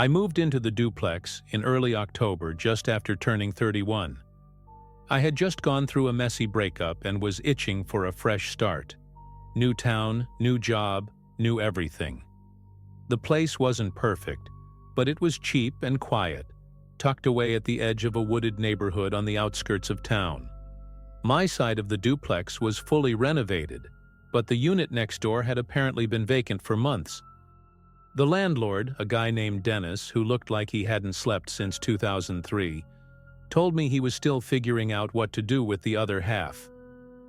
I moved into the duplex in early October just after turning 31. I had just gone through a messy breakup and was itching for a fresh start. New town, new job, new everything. The place wasn't perfect, but it was cheap and quiet, tucked away at the edge of a wooded neighborhood on the outskirts of town. My side of the duplex was fully renovated, but the unit next door had apparently been vacant for months. The landlord, a guy named Dennis who looked like he hadn't slept since 2003, told me he was still figuring out what to do with the other half.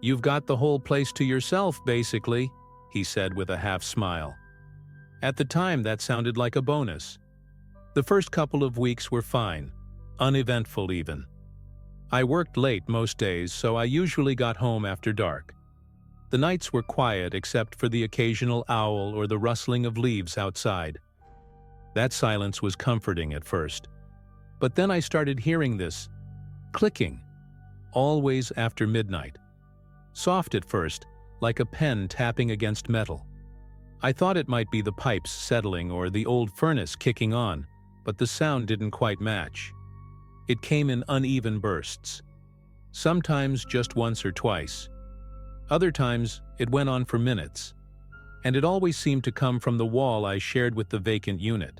"You've got the whole place to yourself, basically," he said with a half smile. At the time, that sounded like a bonus. The first couple of weeks were fine, uneventful even. I worked late most days, so I usually got home after dark. The nights were quiet except for the occasional owl or the rustling of leaves outside. That silence was comforting at first. But then I started hearing this clicking, always after midnight. Soft at first, like a pen tapping against metal. I thought it might be the pipes settling or the old furnace kicking on, but the sound didn't quite match. It came in uneven bursts. Sometimes just once or twice. Other times, it went on for minutes. And it always seemed to come from the wall I shared with the vacant unit.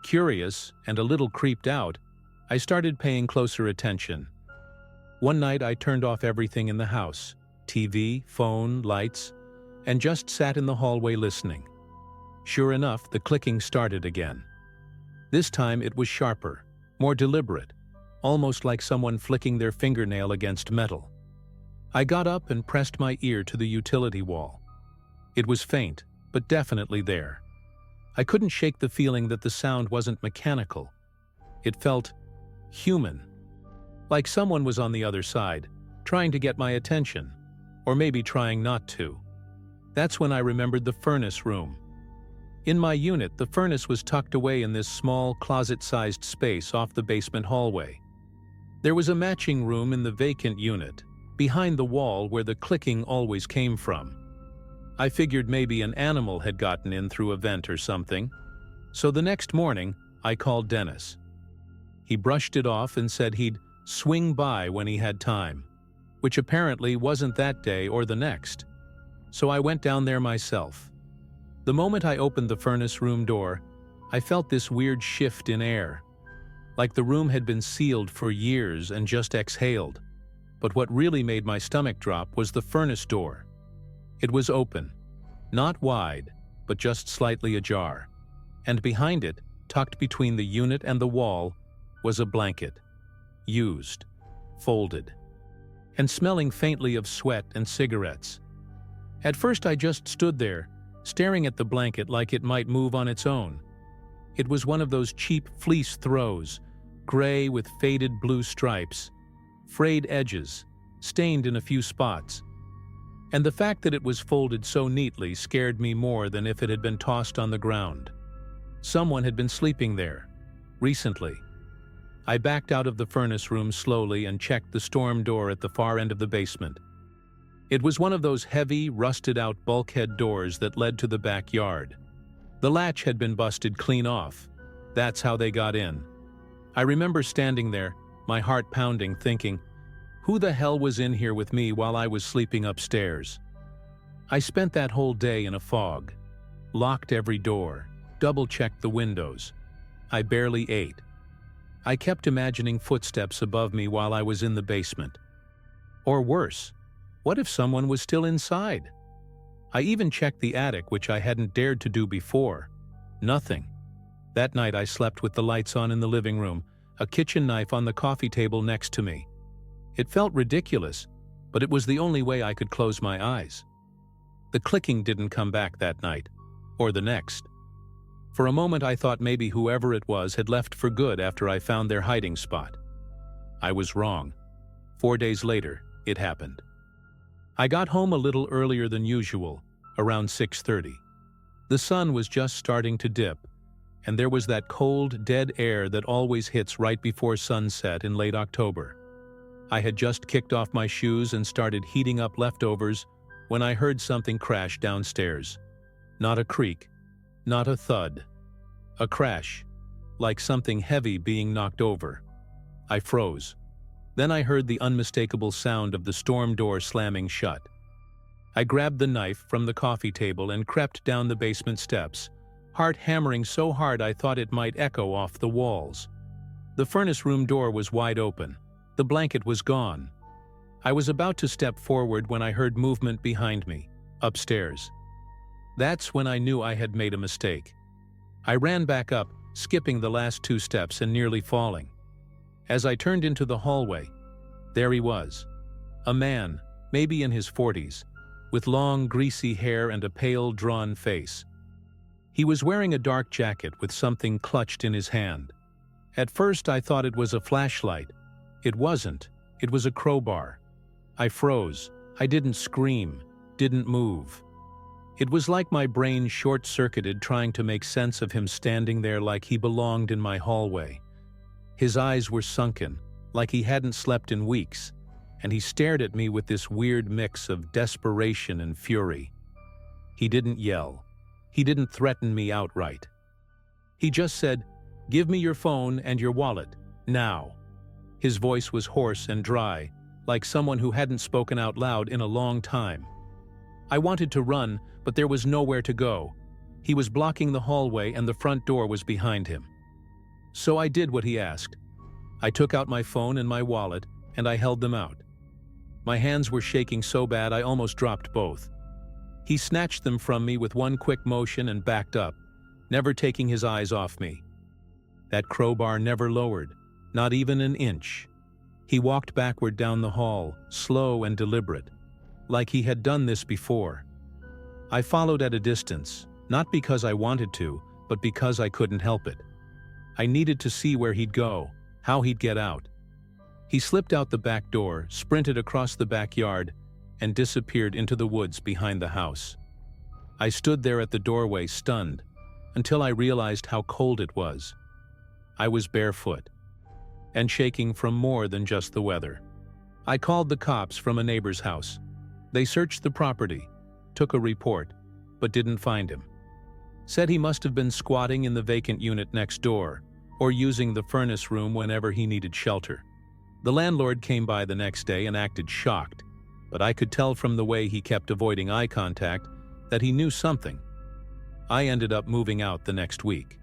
Curious and a little creeped out, I started paying closer attention. One night I turned off everything in the house, TV, phone, lights, and just sat in the hallway listening. Sure enough, the clicking started again. This time it was sharper, more deliberate, almost like someone flicking their fingernail against metal. I got up and pressed my ear to the utility wall. It was faint, but definitely there. I couldn't shake the feeling that the sound wasn't mechanical. It felt human, like someone was on the other side, trying to get my attention, or maybe trying not to. That's when I remembered the furnace room. In my unit, the furnace was tucked away in this small, closet-sized space off the basement hallway. There was a matching room in the vacant unit, behind the wall where the clicking always came from. I figured maybe an animal had gotten in through a vent or something. So the next morning, I called Dennis. He brushed it off and said he'd swing by when he had time, which apparently wasn't that day or the next. So I went down there myself. The moment I opened the furnace room door, I felt this weird shift in air, like the room had been sealed for years and just exhaled. But what really made my stomach drop was the furnace door. It was open, not wide, but just slightly ajar. And behind it, tucked between the unit and the wall, was a blanket. Used, folded, and smelling faintly of sweat and cigarettes. At first I just stood there, staring at the blanket like it might move on its own. It was one of those cheap fleece throws, gray with faded blue stripes, frayed edges, stained in a few spots. And the fact that it was folded so neatly scared me more than if it had been tossed on the ground. Someone had been sleeping there, recently. I backed out of the furnace room slowly and checked the storm door at the far end of the basement. It was one of those heavy, rusted-out bulkhead doors that led to the backyard. The latch had been busted clean off. That's how they got in. I remember standing there, my heart pounding, thinking, who the hell was in here with me while I was sleeping upstairs? I spent that whole day in a fog. Locked every door, double-checked the windows. I barely ate. I kept imagining footsteps above me while I was in the basement. Or worse, what if someone was still inside? I even checked the attic, which I hadn't dared to do before. Nothing. That night I slept with the lights on in the living room, a kitchen knife on the coffee table next to me. It felt ridiculous, but it was the only way I could close my eyes. The clicking didn't come back that night, or the next. For a moment I thought maybe whoever it was had left for good after I found their hiding spot. I was wrong. 4 days later, it happened. I got home a little earlier than usual, around 6:30. The sun was just starting to dip, and there was that cold, dead air that always hits right before sunset in late October. I had just kicked off my shoes and started heating up leftovers when I heard something crash downstairs. Not a creak, not a thud. A crash. like something heavy being knocked over. I froze. Then I heard the unmistakable sound of the storm door slamming shut. I grabbed the knife from the coffee table and crept down the basement steps, heart hammering so hard I thought it might echo off the walls. The furnace room door was wide open. The blanket was gone. I was about to step forward when I heard movement behind me, upstairs. That's when I knew I had made a mistake. I ran back up, skipping the last 2 steps and nearly falling. As I turned into the hallway, there he was. A man, maybe in his 40s, with long, greasy hair and a pale, drawn face. He was wearing a dark jacket with something clutched in his hand. At first I thought it was a flashlight. It wasn't. It was a crowbar. I froze. I didn't scream, didn't move. It was like my brain short-circuited trying to make sense of him standing there like he belonged in my hallway. His eyes were sunken, like he hadn't slept in weeks, and he stared at me with this weird mix of desperation and fury. He didn't yell. He didn't threaten me outright. He just said, "Give me your phone and your wallet, now." His voice was hoarse and dry, like someone who hadn't spoken out loud in a long time. I wanted to run, but there was nowhere to go. He was blocking the hallway and the front door was behind him. So I did what he asked. I took out my phone and my wallet, and I held them out. My hands were shaking so bad I almost dropped both. He snatched them from me with one quick motion and backed up, never taking his eyes off me. That crowbar never lowered, not even an inch. He walked backward down the hall, slow and deliberate, like he had done this before. I followed at a distance, not because I wanted to, but because I couldn't help it. I needed to see where he'd go, how he'd get out. He slipped out the back door, sprinted across the backyard, and disappeared into the woods behind the house. I stood there at the doorway, stunned, until I realized how cold it was. I was barefoot, and shaking from more than just the weather. I called the cops from a neighbor's house. They searched the property, took a report, but didn't find him. Said he must have been squatting in the vacant unit next door, or using the furnace room whenever he needed shelter. The landlord came by the next day and acted shocked, but I could tell from the way he kept avoiding eye contact that he knew something. I ended up moving out the next week.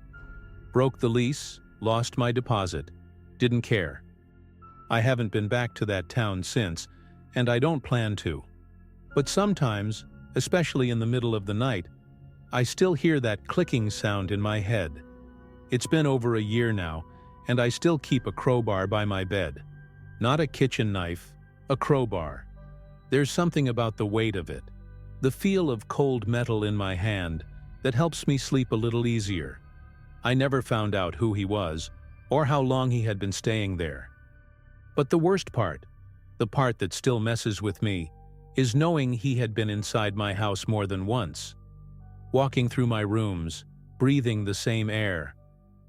Broke the lease, lost my deposit, didn't care. I haven't been back to that town since, and I don't plan to. But sometimes, especially in the middle of the night, I still hear that clicking sound in my head. It's been over a year now, and I still keep a crowbar by my bed. Not a kitchen knife, a crowbar. There's something about the weight of it, the feel of cold metal in my hand, that helps me sleep a little easier. I never found out who he was, or how long he had been staying there. But the worst part, the part that still messes with me, is knowing he had been inside my house more than once. Walking through my rooms, breathing the same air,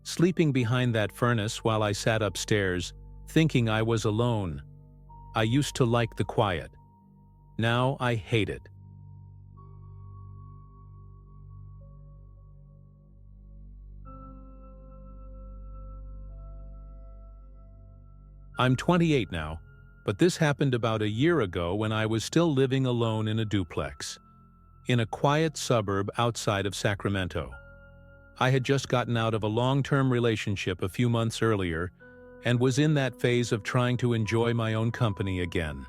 sleeping behind that furnace while I sat upstairs, thinking I was alone. I used to like the quiet. Now I hate it. I'm 28 now, but this happened about a year ago when I was still living alone in a duplex, in a quiet suburb outside of Sacramento. I had just gotten out of a long-term relationship a few months earlier and was in that phase of trying to enjoy my own company again.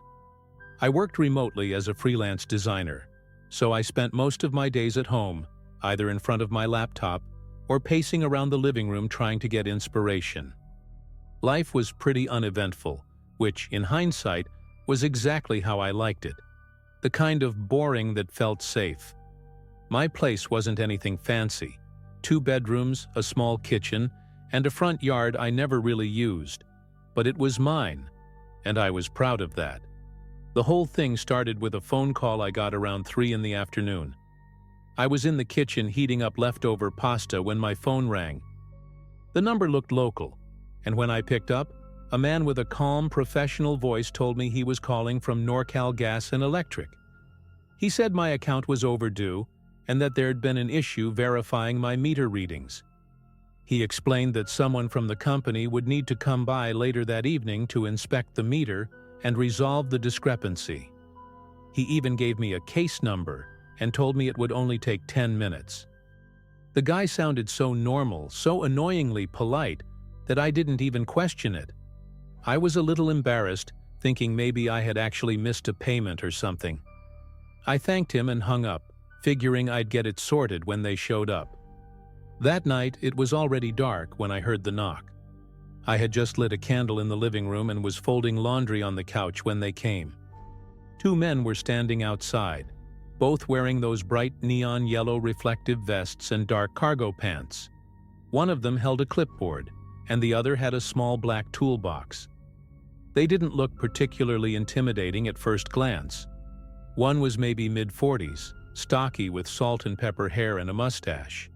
I worked remotely as a freelance designer, so I spent most of my days at home, either in front of my laptop or pacing around the living room trying to get inspiration. Life was pretty uneventful, which, in hindsight, was exactly how I liked it. The kind of boring that felt safe. My place wasn't anything fancy. 2 bedrooms, a small kitchen, and a front yard I never really used. But it was mine, and I was proud of that. The whole thing started with a phone call I got around 3 in the afternoon. I was in the kitchen heating up leftover pasta when my phone rang. The number looked local, and when I picked up, a man with a calm, professional voice told me he was calling from NorCal Gas and Electric. He said my account was overdue and that there had been an issue verifying my meter readings. He explained that someone from the company would need to come by later that evening to inspect the meter and resolve the discrepancy. He even gave me a case number and told me it would only take 10 minutes. The guy sounded so normal, so annoyingly polite, that I didn't even question it. I was a little embarrassed, thinking maybe I had actually missed a payment or something. I thanked him and hung up, figuring I'd get it sorted when they showed up. That night, it was already dark when I heard the knock. I had just lit a candle in the living room and was folding laundry on the couch when they came. 2 men were standing outside, both wearing those bright neon yellow reflective vests and dark cargo pants. One of them held a clipboard, and the other had a small black toolbox. They didn't look particularly intimidating at first glance. One was maybe mid-40s, stocky with salt and pepper hair and a mustache.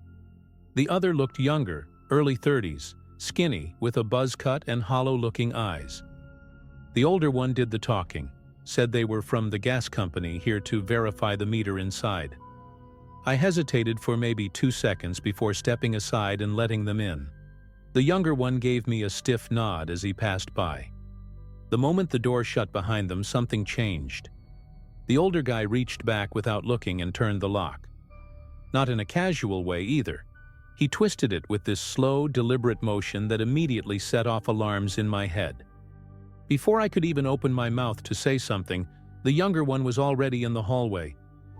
The other looked younger, early 30s, skinny, with a buzz cut and hollow-looking eyes. The older one did the talking, said they were from the gas company here to verify the meter inside. I hesitated for maybe 2 seconds before stepping aside and letting them in. The younger one gave me a stiff nod as he passed by. The moment the door shut behind them, something changed. The older guy reached back without looking and turned the lock. Not in a casual way either. He twisted it with this slow, deliberate motion that immediately set off alarms in my head. Before I could even open my mouth to say something, the younger one was already in the hallway,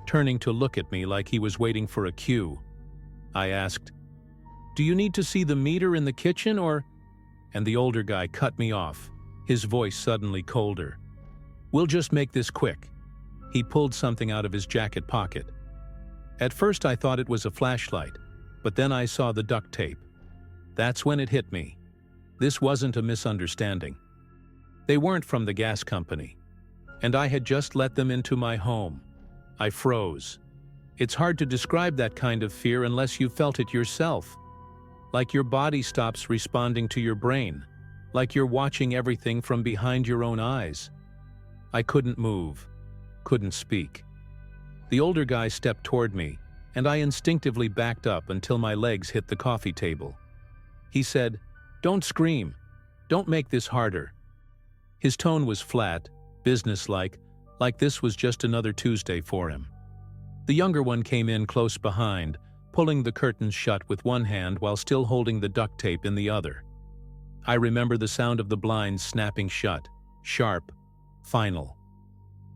turning to look at me like he was waiting for a cue. I asked, "Do you need to see the meter in the kitchen or—" And the older guy cut me off, his voice suddenly colder. "We'll just make this quick." He pulled something out of his jacket pocket. At first I thought it was a flashlight, but then I saw the duct tape. That's when it hit me. This wasn't a misunderstanding. They weren't from the gas company, and I had just let them into my home. I froze. It's hard to describe that kind of fear unless you felt it yourself. Like your body stops responding to your brain, like you're watching everything from behind your own eyes. I couldn't move, couldn't speak. The older guy stepped toward me, and I instinctively backed up until my legs hit the coffee table. He said, "Don't scream. Don't make this harder." His tone was flat, businesslike, like this was just another Tuesday for him. The younger one came in close behind, pulling the curtains shut with one hand while still holding the duct tape in the other. I remember the sound of the blinds snapping shut, sharp, final.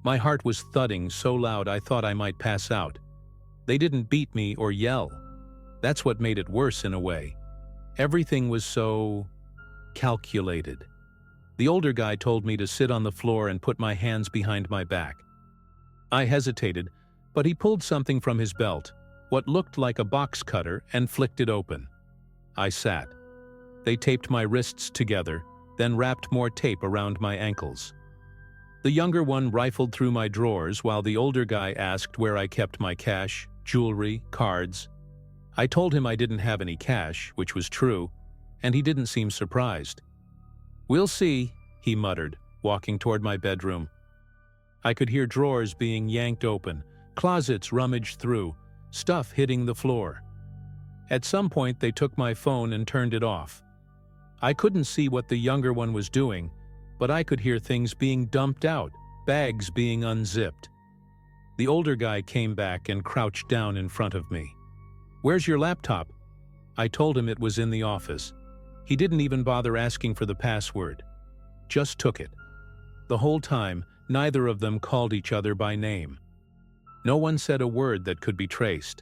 My heart was thudding so loud I thought I might pass out. They didn't beat me or yell. That's what made it worse in a way. Everything was so calculated. The older guy told me to sit on the floor and put my hands behind my back. I hesitated, but he pulled something from his belt, what looked like a box cutter, and flicked it open. I sat. They taped my wrists together, then wrapped more tape around my ankles. The younger one rifled through my drawers while the older guy asked where I kept my cash, jewelry, cards. I told him I didn't have any cash, which was true, and he didn't seem surprised. "We'll see," he muttered, walking toward my bedroom. I could hear drawers being yanked open, closets rummaged through, stuff hitting the floor. At some point they took my phone and turned it off. I couldn't see what the younger one was doing, but I could hear things being dumped out, bags being unzipped. The older guy came back and crouched down in front of me. "Where's your laptop?" I told him it was in the office. He didn't even bother asking for the password. Just took it. The whole time, neither of them called each other by name. No one said a word that could be traced.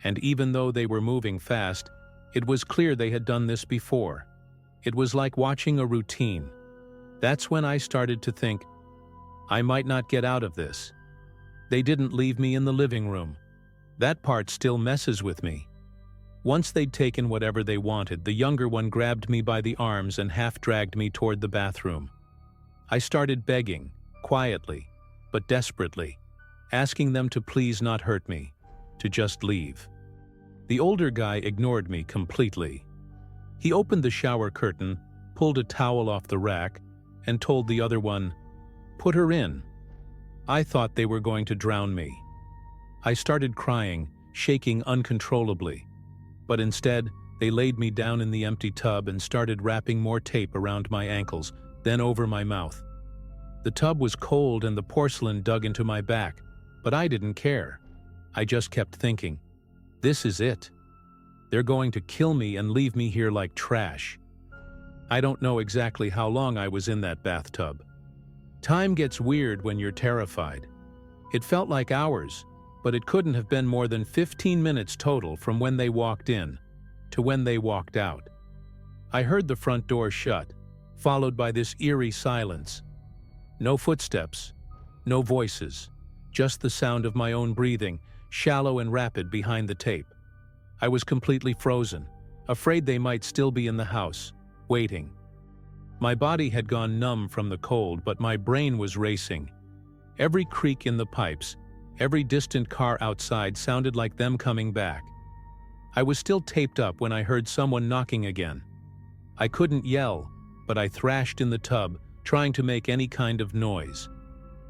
And even though they were moving fast, it was clear they had done this before. It was like watching a routine. That's when I started to think, I might not get out of this. They didn't leave me in the living room. That part still messes with me. Once they'd taken whatever they wanted, the younger one grabbed me by the arms and half-dragged me toward the bathroom. I started begging, quietly, but desperately, asking them to please not hurt me, to just leave. The older guy ignored me completely. He opened the shower curtain, pulled a towel off the rack, and told the other one, "Put her in." I thought they were going to drown me. I started crying, shaking uncontrollably. But instead, They laid me down in the empty tub and started wrapping more tape around my ankles, then over my mouth. The tub was cold and the porcelain dug into my back, but I didn't care. I just kept thinking, this is it. They're going to kill me and leave me here like trash. I don't know exactly how long I was in that bathtub. Time gets weird when you're terrified. It felt like hours, but it couldn't have been more than 15 minutes total from when they walked in to when they walked out. I heard the front door shut, followed by this eerie silence. No footsteps, no voices, just the sound of my own breathing, shallow and rapid behind the tape. I was completely frozen, afraid they might still be in the house, waiting. My body had gone numb from the cold, but my brain was racing. Every creak in the pipes, every distant car outside sounded like them coming back. I was still taped up when I heard someone knocking again. I couldn't yell, but I thrashed in the tub, trying to make any kind of noise.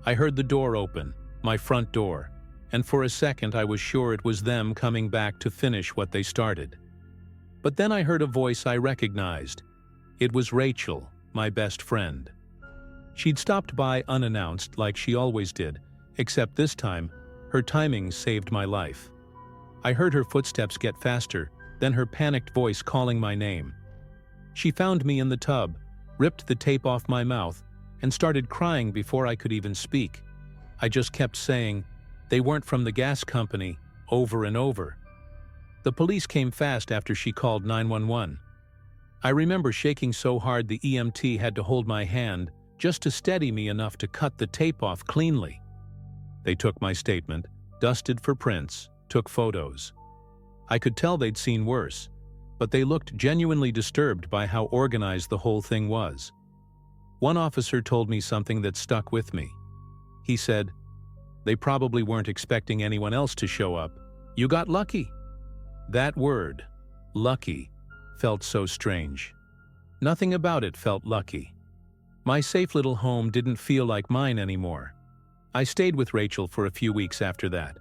I heard the door open, my front door, and for a second I was sure it was them coming back to finish what they started. But then I heard a voice I recognized. It was Rachel, my best friend. She'd stopped by unannounced like she always did, except this time, her timing saved my life. I heard her footsteps get faster, then her panicked voice calling my name. She found me in the tub, ripped the tape off my mouth, and started crying before I could even speak. I just kept saying, "They weren't from the gas company," over and over. The police came fast after she called 911. I remember shaking so hard the EMT had to hold my hand just to steady me enough to cut the tape off cleanly. They took my statement, dusted for prints, took photos. I could tell they'd seen worse, but they looked genuinely disturbed by how organized the whole thing was. One officer told me something that stuck with me. He said, "They probably weren't expecting anyone else to show up. You got lucky." That word, lucky, felt so strange. Nothing about it felt lucky. My safe little home didn't feel like mine anymore. I stayed with Rachel for a few weeks after that.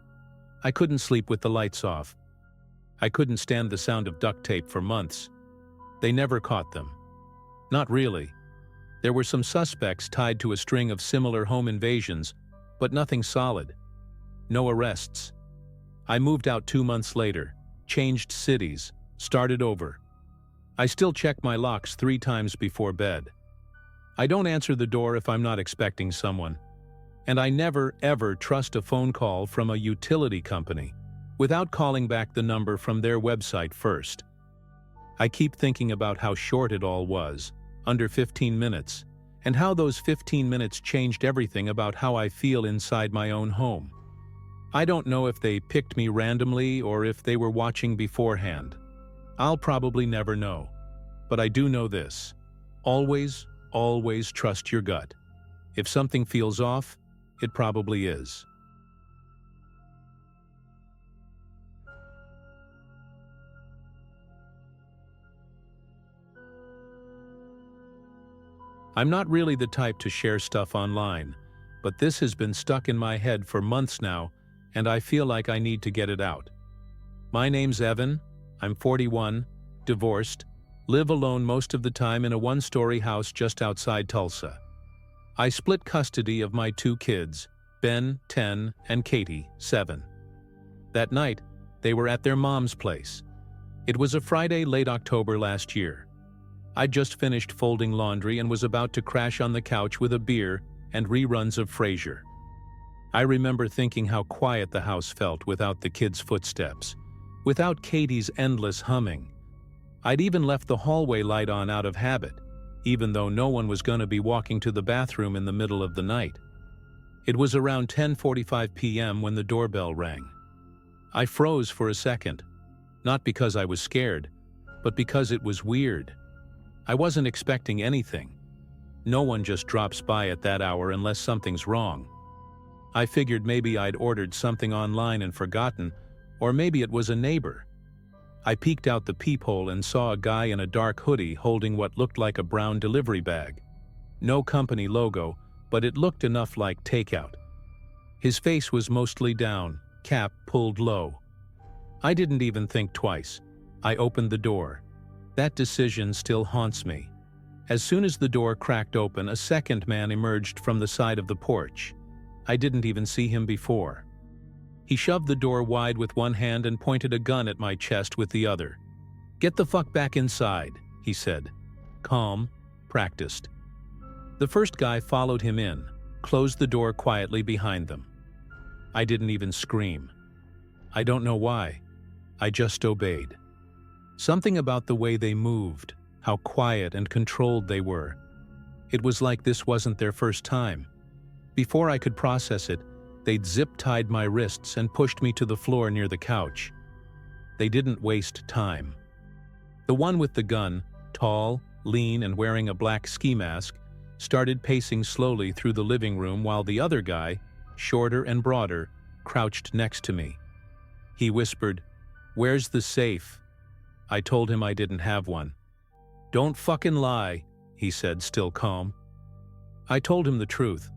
I couldn't sleep with the lights off. I couldn't stand the sound of duct tape for months. They never caught them. Not really. There were some suspects tied to a string of similar home invasions, but nothing solid. No arrests. I moved out 2 months later, changed cities, started over. I still check my locks 3 times before bed. I don't answer the door if I'm not expecting someone. And I never, ever trust a phone call from a utility company without calling back the number from their website first. I keep thinking about how short it all was, under 15 minutes, and how those 15 minutes changed everything about how I feel inside my own home. I don't know if they picked me randomly or if they were watching beforehand. I'll probably never know. But I do know this. Always, always trust your gut. If something feels off, it probably is. I'm not really the type to share stuff online, but this has been stuck in my head for months now, and I feel like I need to get it out. My name's Evan, I'm 41, divorced, live alone most of the time in a 1-story house just outside Tulsa. I split custody of my 2 kids, Ben, 10, and Katie, 7. That night, they were at their mom's place. It was a Friday late October last year. I'd just finished folding laundry and was about to crash on the couch with a beer and reruns of Frasier. I remember thinking how quiet the house felt without the kids' footsteps, without Katie's endless humming. I'd even left the hallway light on out of habit, even though no one was going to be walking to the bathroom in the middle of the night. It was around 10:45 p.m. when the doorbell rang. I froze for a second, not because I was scared, but because it was weird. I wasn't expecting anything. No one just drops by at that hour unless something's wrong. I figured maybe I'd ordered something online and forgotten, or maybe it was a neighbor. I peeked out the peephole and saw a guy in a dark hoodie holding what looked like a brown delivery bag. No company logo, but it looked enough like takeout. His face was mostly down, cap pulled low. I didn't even think twice. I opened the door. That decision still haunts me. As soon as the door cracked open, a second man emerged from the side of the porch. I didn't even see him before. He shoved the door wide with one hand and pointed a gun at my chest with the other. "Get the fuck back inside," he said. Calm, practiced. The first guy followed him in, closed the door quietly behind them. I didn't even scream. I don't know why. I just obeyed. Something about the way they moved, how quiet and controlled they were. It was like this wasn't their first time. Before I could process it, they'd zip-tied my wrists and pushed me to the floor near the couch. They didn't waste time. The one with the gun, tall, lean, and wearing a black ski mask, started pacing slowly through the living room while the other guy, shorter and broader, crouched next to me. He whispered, "Where's the safe?" I told him I didn't have one. "Don't fucking lie," he said, still calm. I told him the truth.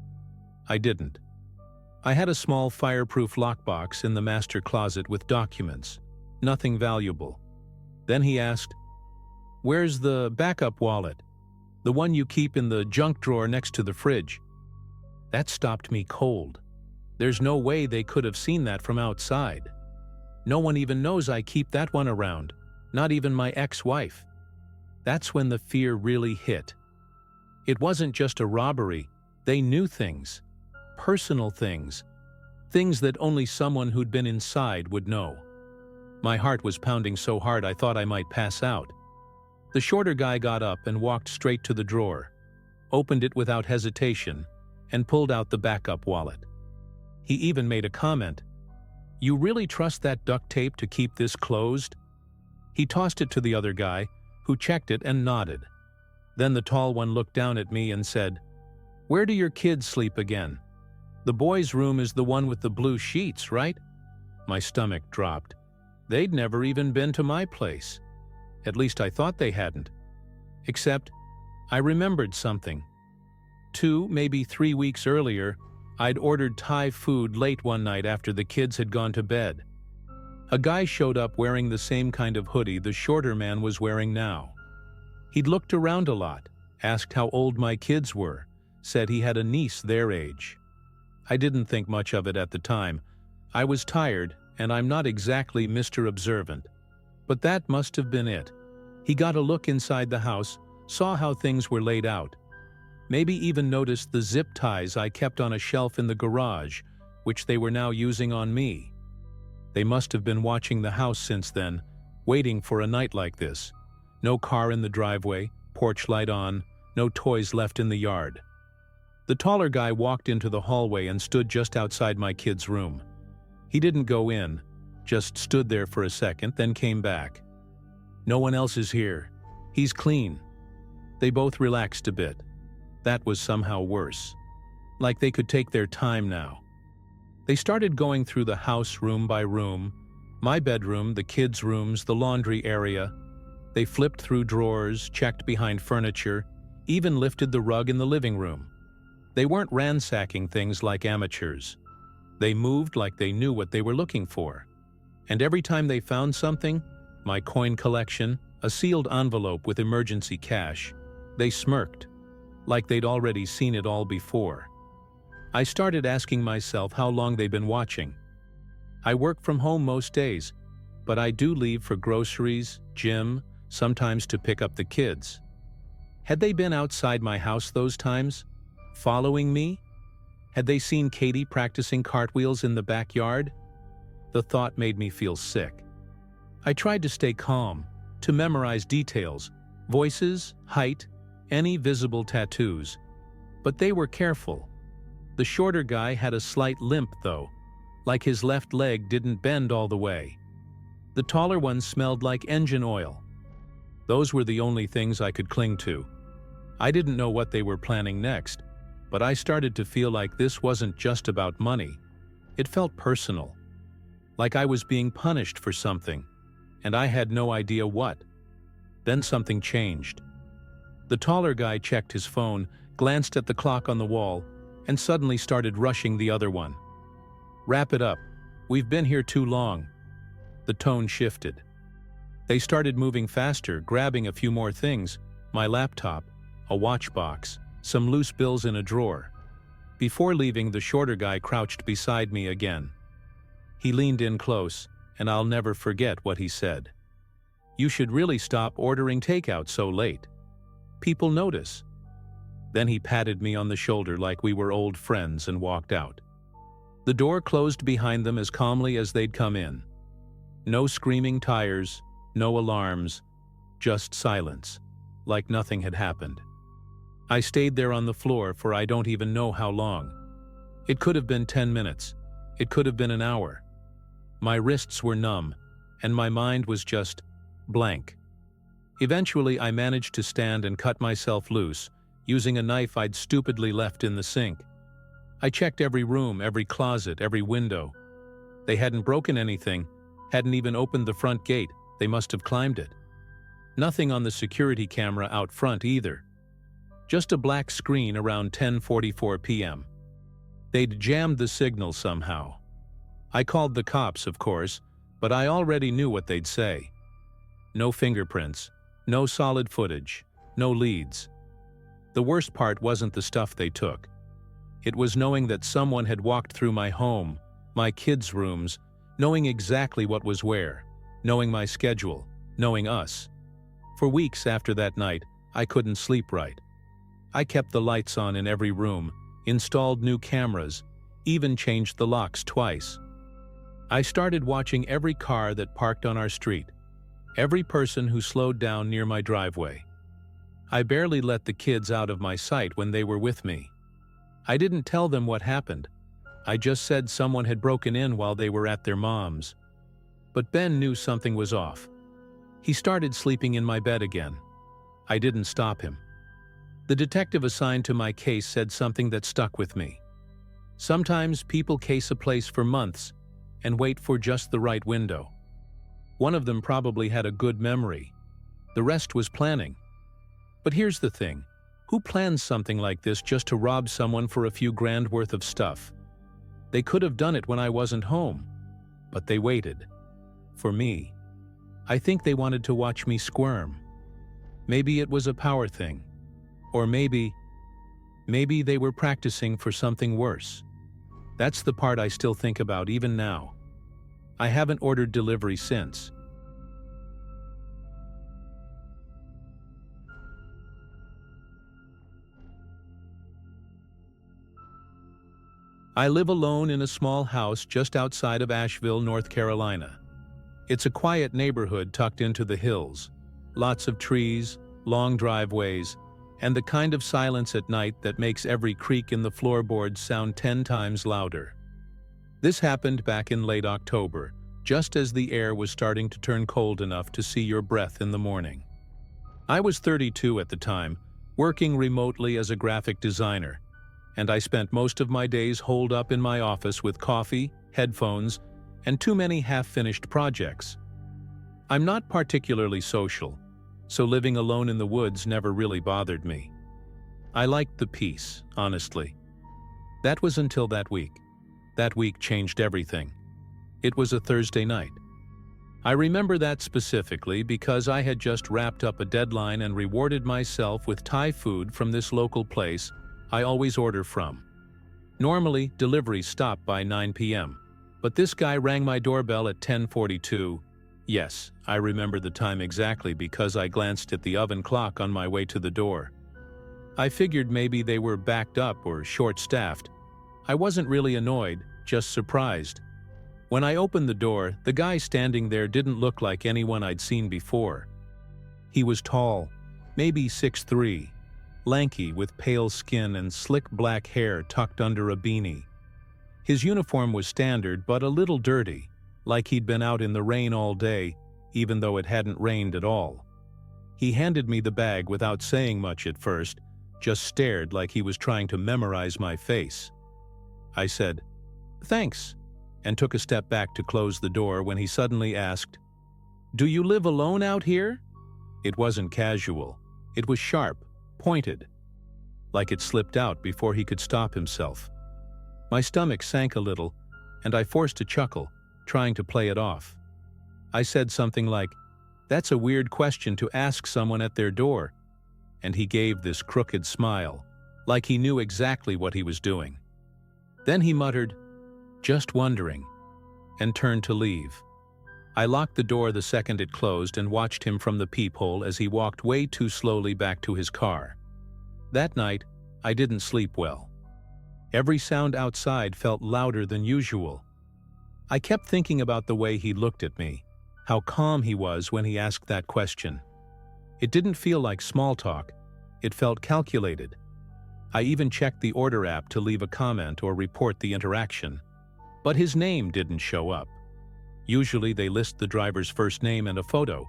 I didn't. I had a small fireproof lockbox in the master closet with documents. Nothing valuable. Then he asked, "Where's the backup wallet? The one you keep in the junk drawer next to the fridge?" That stopped me cold. There's no way they could have seen that from outside. No one even knows I keep that one around, not even my ex-wife. That's when the fear really hit. It wasn't just a robbery. They knew things. Personal things. Things that only someone who'd been inside would know. My heart was pounding so hard I thought I might pass out. The shorter guy got up and walked straight to the drawer, opened it without hesitation, and pulled out the backup wallet. He even made a comment. "You really trust that duct tape to keep this closed?" He tossed it to the other guy, who checked it and nodded. Then the tall one looked down at me and said, "Where do your kids sleep again? The boys' room is the one with the blue sheets, right?" My stomach dropped. They'd never even been to my place. At least I thought they hadn't. Except, I remembered something. 2, maybe 3 weeks earlier, I'd ordered Thai food late one night after the kids had gone to bed. A guy showed up wearing the same kind of hoodie the shorter man was wearing now. He'd looked around a lot, asked how old my kids were, said he had a niece their age. I didn't think much of it at the time. I was tired, and I'm not exactly Mr. Observant. But that must have been it. He got a look inside the house, saw how things were laid out. Maybe even noticed the zip ties I kept on a shelf in the garage, which they were now using on me. They must have been watching the house since then, waiting for a night like this. No car in the driveway, porch light on, no toys left in the yard. The taller guy walked into the hallway and stood just outside my kid's room. He didn't go in, just stood there for a second, then came back. "No one else is here. He's clean." They both relaxed a bit. That was somehow worse. Like they could take their time now. They started going through the house room by room, my bedroom, the kids' rooms, the laundry area. They flipped through drawers, checked behind furniture, even lifted the rug in the living room. They weren't ransacking things like amateurs. They moved like they knew what they were looking for. And every time they found something, my coin collection, a sealed envelope with emergency cash, they smirked, like they'd already seen it all before. I started asking myself how long they'd been watching. I work from home most days, but I do leave for groceries, gym, sometimes to pick up the kids. Had they been outside my house those times? Following me? Had they seen Katie practicing cartwheels in the backyard? The thought made me feel sick. I tried to stay calm, to memorize details, voices, height, any visible tattoos. But they were careful. The shorter guy had a slight limp, though, like his left leg didn't bend all the way. The taller one smelled like engine oil. Those were the only things I could cling to. I didn't know what they were planning next, but I started to feel like this wasn't just about money. It felt personal. Like I was being punished for something, and I had no idea what. Then something changed. The taller guy checked his phone, glanced at the clock on the wall, and suddenly started rushing the other one. "Wrap it up. We've been here too long." The tone shifted. They started moving faster, grabbing a few more things: my laptop, a watch box, some loose bills in a drawer. Before leaving, the shorter guy crouched beside me again. He leaned in close, and I'll never forget what he said. "You should really stop ordering takeout so late. People notice." Then he patted me on the shoulder like we were old friends and walked out. The door closed behind them as calmly as they'd come in. No screaming tires, no alarms, just silence, like nothing had happened. I stayed there on the floor for I don't even know how long. It could have been 10 minutes. It could have been an hour. My wrists were numb, and my mind was just blank. Eventually, I managed to stand and cut myself loose, using a knife I'd stupidly left in the sink. I checked every room, every closet, every window. They hadn't broken anything, hadn't even opened the front gate. They must have climbed it. Nothing on the security camera out front either. Just a black screen around 10:44 p.m. They'd jammed the signal somehow. I called the cops, of course, but I already knew what they'd say. No fingerprints, no solid footage, no leads. The worst part wasn't the stuff they took. It was knowing that someone had walked through my home, my kids' rooms, knowing exactly what was where, knowing my schedule, knowing us. For weeks after that night, I couldn't sleep right. I kept the lights on in every room, installed new cameras, even changed the locks twice. I started watching every car that parked on our street, every person who slowed down near my driveway. I barely let the kids out of my sight when they were with me. I didn't tell them what happened. I just said someone had broken in while they were at their mom's. But Ben knew something was off. He started sleeping in my bed again. I didn't stop him. The detective assigned to my case said something that stuck with me. Sometimes people case a place for months and wait for just the right window. One of them probably had a good memory. The rest was planning. But here's the thing. Who plans something like this just to rob someone for a few grand worth of stuff? They could have done it when I wasn't home. But they waited. For me. I think they wanted to watch me squirm. Maybe it was a power thing. Or maybe they were practicing for something worse. That's the part I still think about even now. I haven't ordered delivery since. I live alone in a small house just outside of Asheville, North Carolina. It's a quiet neighborhood tucked into the hills. Lots of trees, long driveways, and the kind of silence at night that makes every creak in the floorboards sound 10 times louder. This happened back in late October, just as the air was starting to turn cold enough to see your breath in the morning. I was 32 at the time, working remotely as a graphic designer, and I spent most of my days holed up in my office with coffee, headphones, and too many half-finished projects. I'm not particularly social, so living alone in the woods never really bothered me. I liked the peace, honestly. That was until that week. That week changed everything. It was a Thursday night. I remember that specifically because I had just wrapped up a deadline and rewarded myself with Thai food from this local place I always order from. Normally, deliveries stop by 9 p.m., but this guy rang my doorbell at 10:42. Yes, I remember the time exactly because I glanced at the oven clock on my way to the door. I figured maybe they were backed up or short-staffed. I wasn't really annoyed, just surprised. When I opened the door, the guy standing there didn't look like anyone I'd seen before. He was tall, maybe 6'3", lanky with pale skin and slick black hair tucked under a beanie. His uniform was standard but a little dirty, like he'd been out in the rain all day, even though it hadn't rained at all. He handed me the bag without saying much at first, just stared like he was trying to memorize my face. I said, "Thanks," and took a step back to close the door when he suddenly asked, "Do you live alone out here?" It wasn't casual. It was sharp, pointed, like it slipped out before he could stop himself. My stomach sank a little, and I forced a chuckle, trying to play it off. I said something like, That's a weird question to ask someone at their door. And he gave this crooked smile, like he knew exactly what he was doing. Then he muttered, "Just wondering," and turned to leave. I locked the door the second it closed and watched him from the peephole as he walked way too slowly back to his car. That night, I didn't sleep well. Every sound outside felt louder than usual. I kept thinking about the way he looked at me, how calm he was when he asked that question. It didn't feel like small talk, it felt calculated. I even checked the order app to leave a comment or report the interaction. But his name didn't show up. Usually they list the driver's first name and a photo,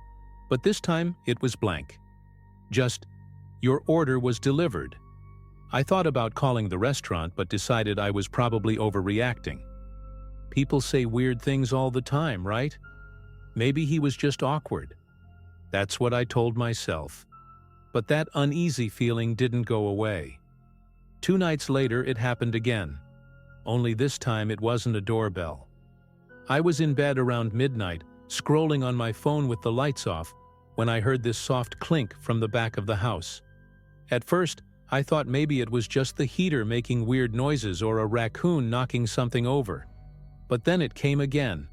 but this time it was blank. Just, "Your order was delivered." I thought about calling the restaurant but decided I was probably overreacting. People say weird things all the time, right? Maybe he was just awkward. That's what I told myself. But that uneasy feeling didn't go away. 2 nights later it happened again. Only this time it wasn't a doorbell. I was in bed around midnight, scrolling on my phone with the lights off, when I heard this soft clink from the back of the house. At first, I thought maybe it was just the heater making weird noises or a raccoon knocking something over. But then it came again.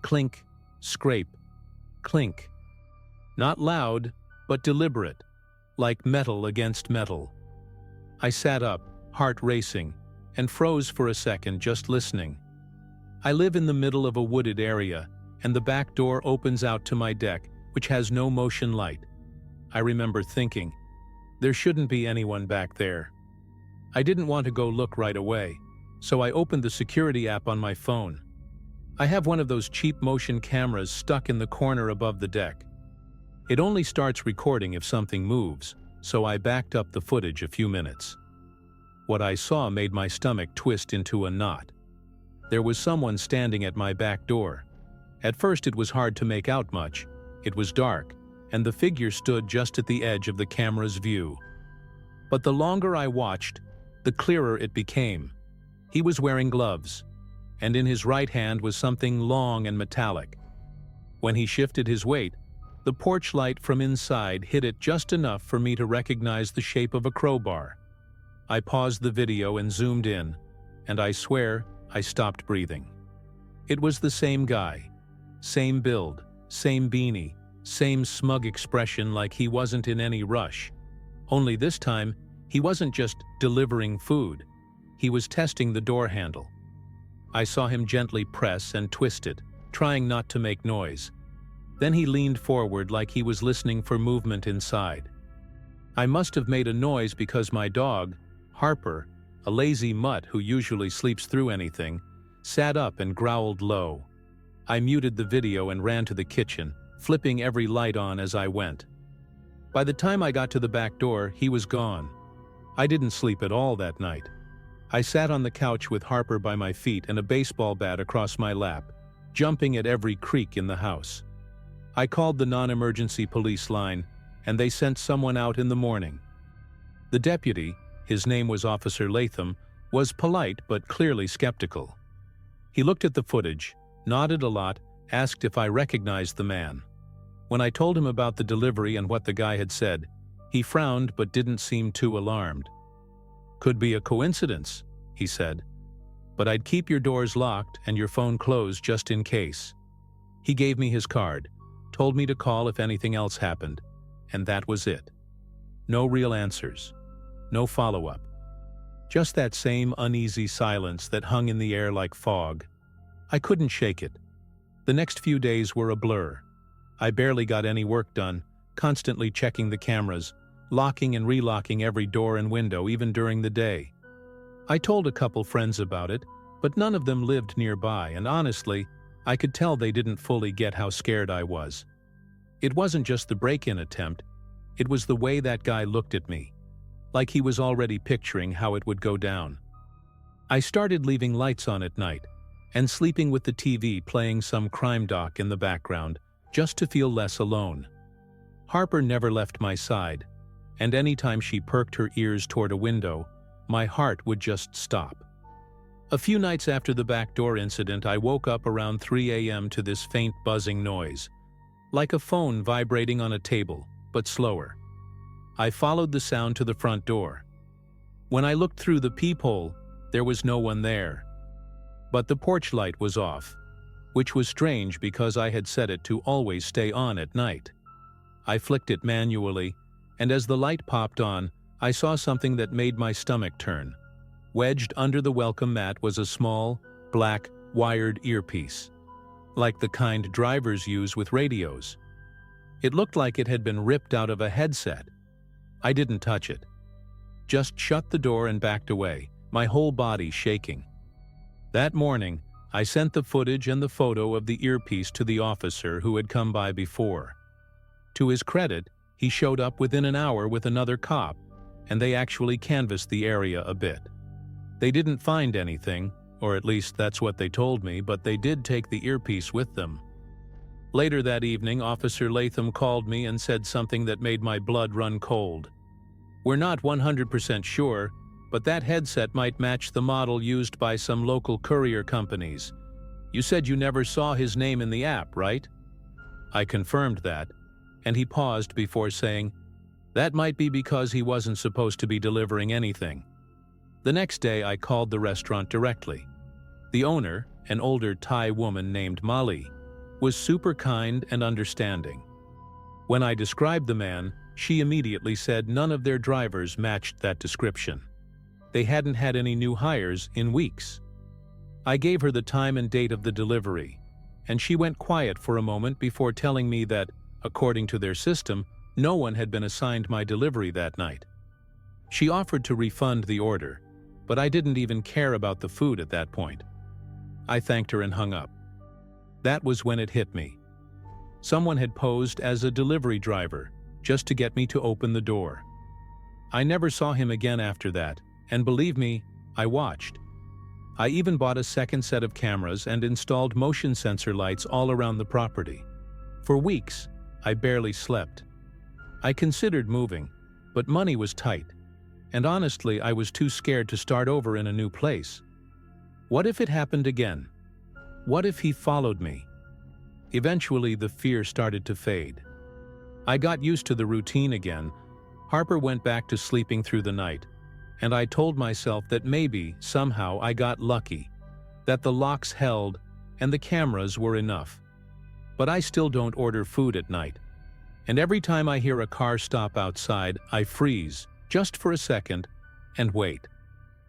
Clink, scrape, clink. Not loud, but deliberate, like metal against metal. I sat up, heart racing, and froze for a second just listening. I live in the middle of a wooded area, and the back door opens out to my deck, which has no motion light. I remember thinking, there shouldn't be anyone back there. I didn't want to go look right away, so I opened the security app on my phone. I have one of those cheap motion cameras stuck in the corner above the deck. It only starts recording if something moves, so I backed up the footage a few minutes. What I saw made my stomach twist into a knot. There was someone standing at my back door. At first it was hard to make out much. It was dark, and the figure stood just at the edge of the camera's view. But the longer I watched, the clearer it became. He was wearing gloves, and in his right hand was something long and metallic. When he shifted his weight, the porch light from inside hit it just enough for me to recognize the shape of a crowbar. I paused the video and zoomed in, and I swear I stopped breathing. It was the same guy. Same build, same beanie, same smug expression like he wasn't in any rush. Only this time, he wasn't just delivering food. He was testing the door handle. I saw him gently press and twist it, trying not to make noise. Then he leaned forward like he was listening for movement inside. I must have made a noise because my dog, Harper, a lazy mutt who usually sleeps through anything, sat up and growled low. I muted the video and ran to the kitchen, flipping every light on as I went. By the time I got to the back door, he was gone. I didn't sleep at all that night. I sat on the couch with Harper by my feet and a baseball bat across my lap, jumping at every creak in the house. I called the non-emergency police line, and they sent someone out in the morning. The deputy, his name was Officer Latham, was polite but clearly skeptical. He looked at the footage, nodded a lot, asked if I recognized the man. When I told him about the delivery and what the guy had said, he frowned but didn't seem too alarmed. "Could be a coincidence," he said, "but I'd keep your doors locked and your phone closed just in case." He gave me his card, told me to call if anything else happened, and that was it. No real answers. No follow-up. Just that same uneasy silence that hung in the air like fog. I couldn't shake it. The next few days were a blur. I barely got any work done, constantly checking the cameras, locking and relocking every door and window even during the day. I told a couple friends about it, but none of them lived nearby, and honestly, I could tell they didn't fully get how scared I was. It wasn't just the break-in attempt, it was the way that guy looked at me, like he was already picturing how it would go down. I started leaving lights on at night, and sleeping with the TV playing some crime doc in the background, just to feel less alone. Harper never left my side, and anytime she perked her ears toward a window, my heart would just stop. A few nights after the back door incident, I woke up around 3 a.m. to this faint buzzing noise. like a phone vibrating on a table, but slower. I followed the sound to the front door. When I looked through the peephole, there was no one there. But the porch light was off, which was strange because I had set it to always stay on at night. I flicked it manually, and as the light popped on, I saw something that made my stomach turn. Wedged under the welcome mat was a small, black, wired earpiece, like the kind drivers use with radios. It looked like it had been ripped out of a headset. I didn't touch it. Just shut the door and backed away, my whole body shaking. That morning, I sent the footage and the photo of the earpiece to the officer who had come by before. To his credit, he showed up within an hour with another cop, and they actually canvassed the area a bit. They didn't find anything, or at least that's what they told me, but they did take the earpiece with them. Later that evening, Officer Latham called me and said something that made my blood run cold. "We're not 100% sure, but that headset might match the model used by some local courier companies. You said you never saw his name in the app, right?" I confirmed that, and he paused before saying, "That might be because he wasn't supposed to be delivering anything." The next day, I called the restaurant directly. The owner, an older Thai woman named Molly, was super kind and understanding. When I described the man, she immediately said none of their drivers matched that description. They hadn't had any new hires in weeks. I gave her the time and date of the delivery, and she went quiet for a moment before telling me that, according to their system, no one had been assigned my delivery that night. She offered to refund the order, but I didn't even care about the food at that point. I thanked her and hung up. That was when it hit me. Someone had posed as a delivery driver, just to get me to open the door. I never saw him again after that, and believe me, I watched. I even bought a second set of cameras and installed motion sensor lights all around the property. For weeks, I barely slept. I considered moving, but money was tight, and honestly, I was too scared to start over in a new place. What if it happened again? What if he followed me? Eventually, the fear started to fade. I got used to the routine again. Harper went back to sleeping through the night, and I told myself that maybe, somehow, I got lucky, that the locks held and the cameras were enough. But I still don't order food at night, and every time I hear a car stop outside, I freeze, just for a second, and wait.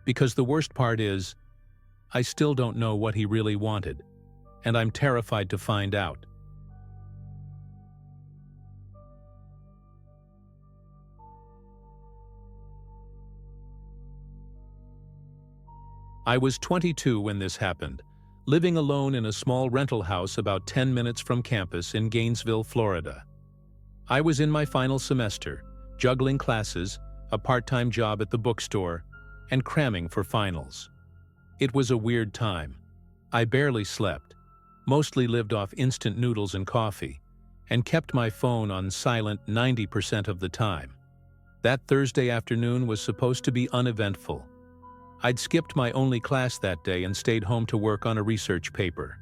Because the worst part is, I still don't know what he really wanted, and I'm terrified to find out. I was 22 when this happened, living alone in a small rental house about 10 minutes from campus in Gainesville, Florida. I was in my final semester, juggling classes, a part-time job at the bookstore, and cramming for finals. It was a weird time. I barely slept, mostly lived off instant noodles and coffee, and kept my phone on silent 90% of the time. That Thursday afternoon was supposed to be uneventful. I'd skipped my only class that day and stayed home to work on a research paper.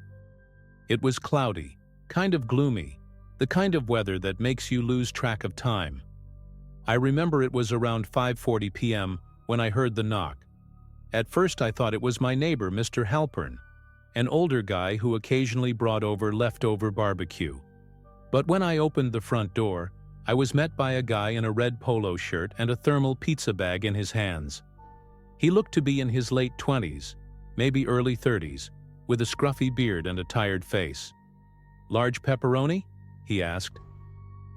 It was cloudy, kind of gloomy, the kind of weather that makes you lose track of time. I remember it was around 5:40 p.m. when I heard the knock. At first I thought it was my neighbor, Mr. Halpern, an older guy who occasionally brought over leftover barbecue. But when I opened the front door, I was met by a guy in a red polo shirt and a thermal pizza bag in his hands. He looked to be in his late 20s, maybe early 30s, with a scruffy beard and a tired face. "Large pepperoni?" he asked.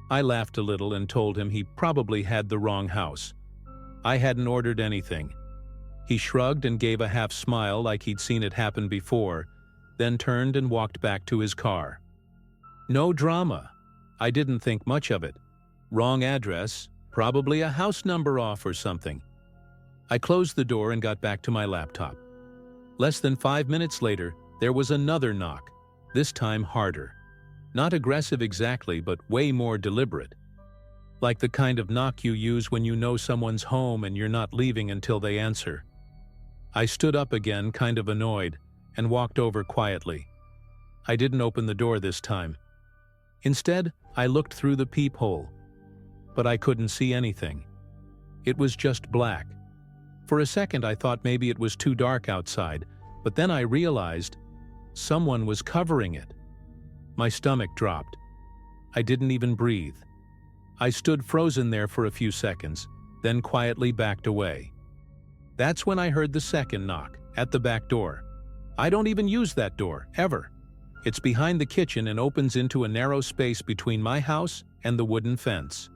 I laughed a little and told him he probably had the wrong house. I hadn't ordered anything. He shrugged and gave a half smile like he'd seen it happen before, then turned and walked back to his car. No drama. I didn't think much of it. Wrong address, probably a house number off or something. I closed the door and got back to my laptop. Less than 5 minutes later, there was another knock, this time harder. Not aggressive exactly, but way more deliberate. Like the kind of knock you use when you know someone's home and you're not leaving until they answer. I stood up again, kind of annoyed, and walked over quietly. I didn't open the door this time. Instead, I looked through the peephole, but I couldn't see anything. It was just black. For a second I thought maybe it was too dark outside, but then I realized someone was covering it. My stomach dropped. I didn't even breathe. I stood frozen there for a few seconds, then quietly backed away. That's when I heard the second knock, at the back door. I don't even use that door, ever. It's behind the kitchen and opens into a narrow space between my house and the wooden fence.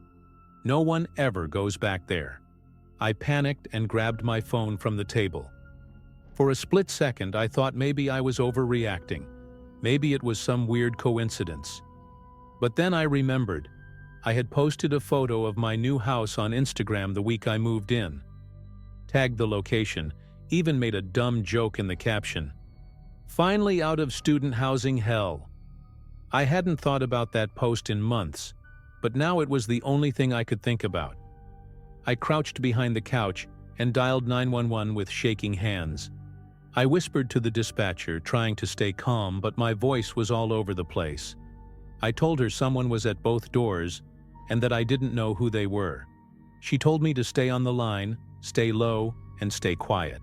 No one ever goes back there. I panicked and grabbed my phone from the table. For a split second, I thought maybe I was overreacting. Maybe it was some weird coincidence. But then I remembered. I had posted a photo of my new house on Instagram the week I moved in. Tagged the location, even made a dumb joke in the caption. Finally out of student housing hell. I hadn't thought about that post in months, but now it was the only thing I could think about. I crouched behind the couch and dialed 911 with shaking hands. I whispered to the dispatcher, trying to stay calm, but my voice was all over the place. I told her someone was at both doors and that I didn't know who they were. She told me to stay on the line, stay low, and stay quiet.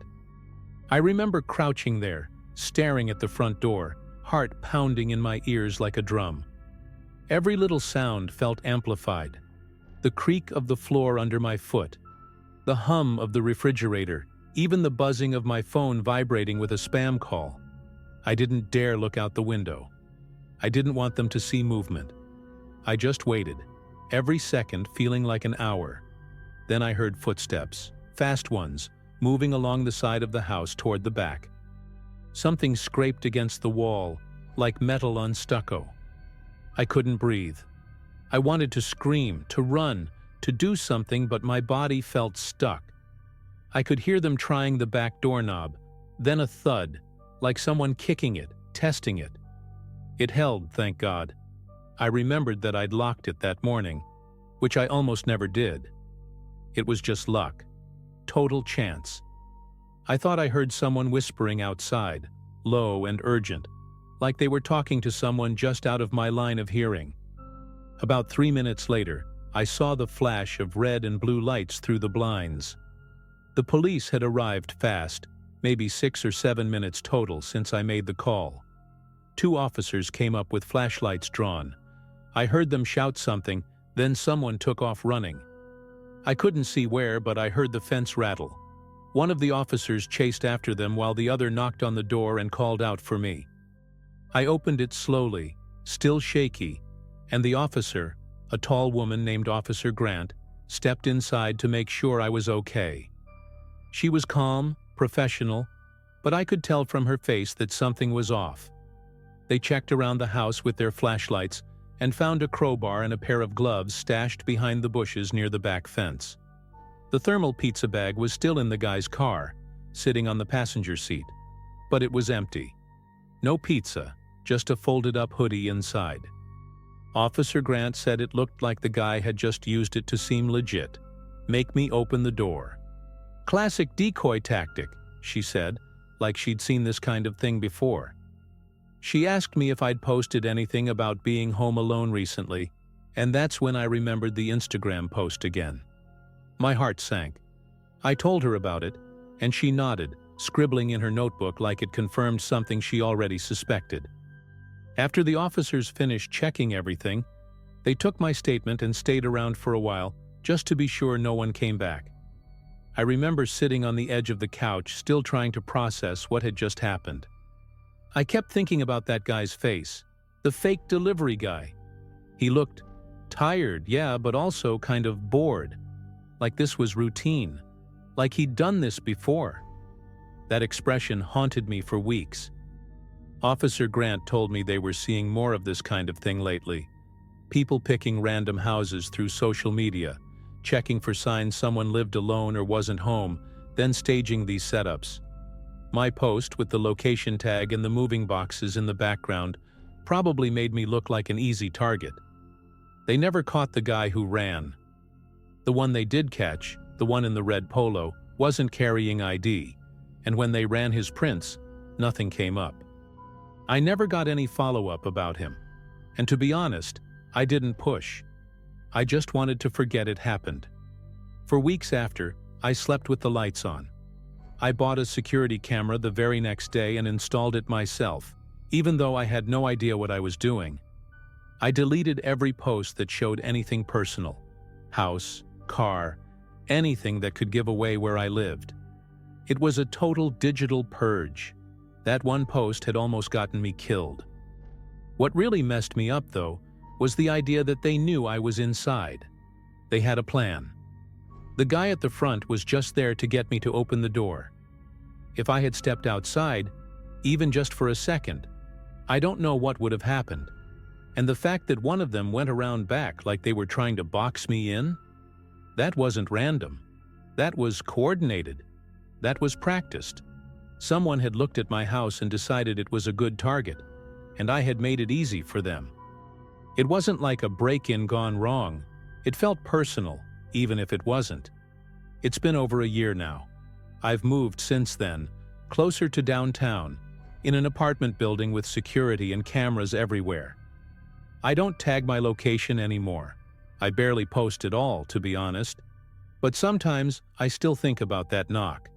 I remember crouching there, staring at the front door, heart pounding in my ears like a drum. Every little sound felt amplified. The creak of the floor under my foot, the hum of the refrigerator, even the buzzing of my phone vibrating with a spam call. I didn't dare look out the window. I didn't want them to see movement. I just waited, every second feeling like an hour. Then I heard footsteps, fast ones, moving along the side of the house toward the back. Something scraped against the wall, like metal on stucco. I couldn't breathe. I wanted to scream, to run, to do something, but my body felt stuck. I could hear them trying the back doorknob, then a thud, like someone kicking it, testing it. It held, thank God. I remembered that I'd locked it that morning, which I almost never did. It was just luck. Total chance. I thought I heard someone whispering outside, low and urgent, like they were talking to someone just out of my line of hearing. About 3 minutes later, I saw the flash of red and blue lights through the blinds. The police had arrived fast, maybe 6 or 7 minutes total since I made the call. 2 officers came up with flashlights drawn. I heard them shout something, then someone took off running. I couldn't see where, but I heard the fence rattle. One of the officers chased after them while the other knocked on the door and called out for me. I opened it slowly, still shaky, and the officer, a tall woman named Officer Grant, stepped inside to make sure I was okay. She was calm, professional, but I could tell from her face that something was off. They checked around the house with their flashlights and found a crowbar and a pair of gloves stashed behind the bushes near the back fence. The thermal pizza bag was still in the guy's car, sitting on the passenger seat, but it was empty. No pizza, just a folded-up hoodie inside. Officer Grant said it looked like the guy had just used it to seem legit. Make me open the door. Classic decoy tactic, she said, like she'd seen this kind of thing before. She asked me if I'd posted anything about being home alone recently, and that's when I remembered the Instagram post again. My heart sank. I told her about it, and she nodded, scribbling in her notebook like it confirmed something she already suspected. After the officers finished checking everything, they took my statement and stayed around for a while, just to be sure no one came back. I remember sitting on the edge of the couch, still trying to process what had just happened. I kept thinking about that guy's face, the fake delivery guy. He looked tired, yeah, but also kind of bored, like this was routine, like he'd done this before. That expression haunted me for weeks. Officer Grant told me they were seeing more of this kind of thing lately. People picking random houses through social media, checking for signs someone lived alone or wasn't home, then staging these setups. My post with the location tag and the moving boxes in the background probably made me look like an easy target. They never caught the guy who ran. The one they did catch, the one in the red polo, wasn't carrying ID, and when they ran his prints, nothing came up. I never got any follow-up about him, and to be honest, I didn't push. I just wanted to forget it happened. For weeks after, I slept with the lights on. I bought a security camera the very next day and installed it myself, even though I had no idea what I was doing. I deleted every post that showed anything personal: house, car, anything that could give away where I lived. It was a total digital purge. That one post had almost gotten me killed. What really messed me up, though, was the idea that they knew I was inside. They had a plan. The guy at the front was just there to get me to open the door. If I had stepped outside, even just for a second, I don't know what would have happened. And the fact that one of them went around back like they were trying to box me in? That wasn't random. That was coordinated. That was practiced. Someone had looked at my house and decided it was a good target, and I had made it easy for them. It wasn't like a break-in gone wrong. It felt personal, even if it wasn't. It's been over a year now. I've moved since then, closer to downtown, in an apartment building with security and cameras everywhere. I don't tag my location anymore. I barely post at all, to be honest. But sometimes I still think about that knock.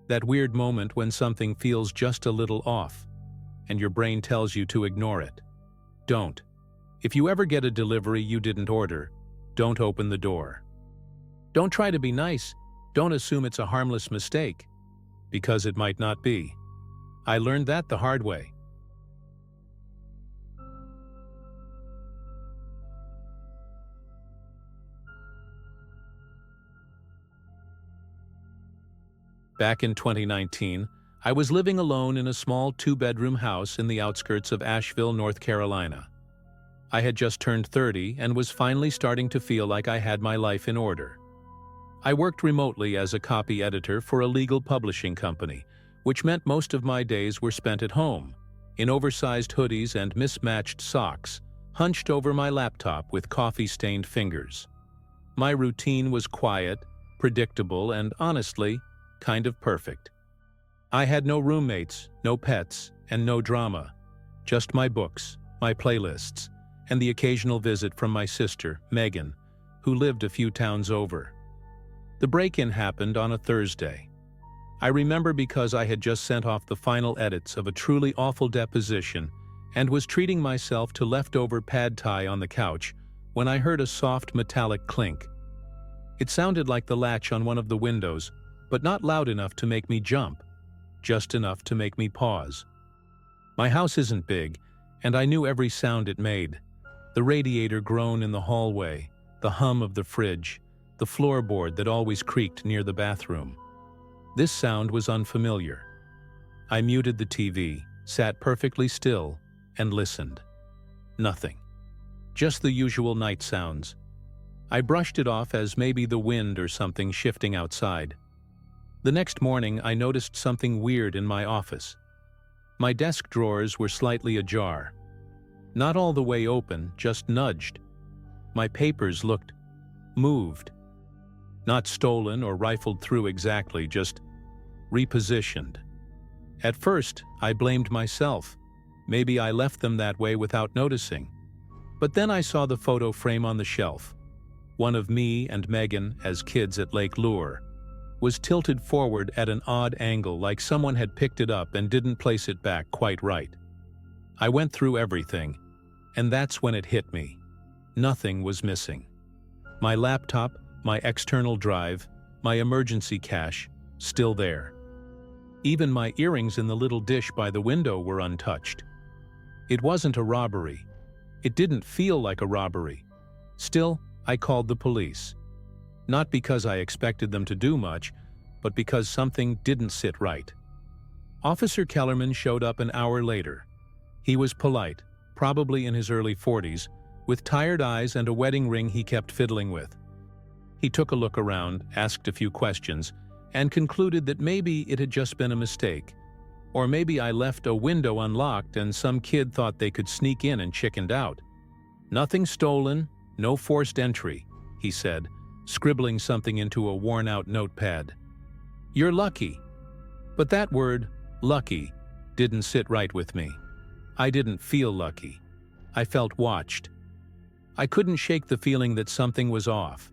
That weird moment when something feels just a little off, and your brain tells you to ignore it. Don't. If you ever get a delivery you didn't order, don't open the door. Don't try to be nice. Don't assume it's a harmless mistake, because it might not be. I learned that the hard way. Back in 2019, I was living alone in a small 2-bedroom house in the outskirts of Asheville, North Carolina. I had just turned 30 and was finally starting to feel like I had my life in order. I worked remotely as a copy editor for a legal publishing company, which meant most of my days were spent at home, in oversized hoodies and mismatched socks, hunched over my laptop with coffee-stained fingers. My routine was quiet, predictable, and honestly, kind of perfect. I had no roommates, no pets, and no drama. Just my books, my playlists, and the occasional visit from my sister, Megan, who lived a few towns over. The break-in happened on a Thursday. I remember because I had just sent off the final edits of a truly awful deposition and was treating myself to leftover pad thai on the couch when I heard a soft metallic clink. It sounded like the latch on one of the windows, but not loud enough to make me jump, just enough to make me pause. My house isn't big, and I knew every sound it made. The radiator groan in the hallway, the hum of the fridge, the floorboard that always creaked near the bathroom. This sound was unfamiliar. I muted the TV, sat perfectly still, and listened. Nothing. Just the usual night sounds. I brushed it off as maybe the wind or something shifting outside. The next morning, I noticed something weird in my office. My desk drawers were slightly ajar. Not all the way open, just nudged. My papers looked moved. Not stolen or rifled through exactly, just repositioned. At first, I blamed myself. Maybe I left them that way without noticing. But then I saw the photo frame on the shelf. One of me and Megan as kids at Lake Lure was tilted forward at an odd angle, like someone had picked it up and didn't place it back quite right. I went through everything, and that's when it hit me. Nothing was missing. My laptop, my external drive, my emergency cache, still there. Even my earrings in the little dish by the window were untouched. It wasn't a robbery. It didn't feel like a robbery. Still, I called the police. Not because I expected them to do much, but because something didn't sit right. Officer Kellerman showed up an hour later. He was polite, probably in his early 40s, with tired eyes and a wedding ring he kept fiddling with. He took a look around, asked a few questions, and concluded that maybe it had just been a mistake. Or maybe I left a window unlocked and some kid thought they could sneak in and chickened out. "Nothing stolen, no forced entry," he said, scribbling something into a worn-out notepad. "You're lucky." But that word, lucky, didn't sit right with me. I didn't feel lucky. I felt watched. I couldn't shake the feeling that something was off.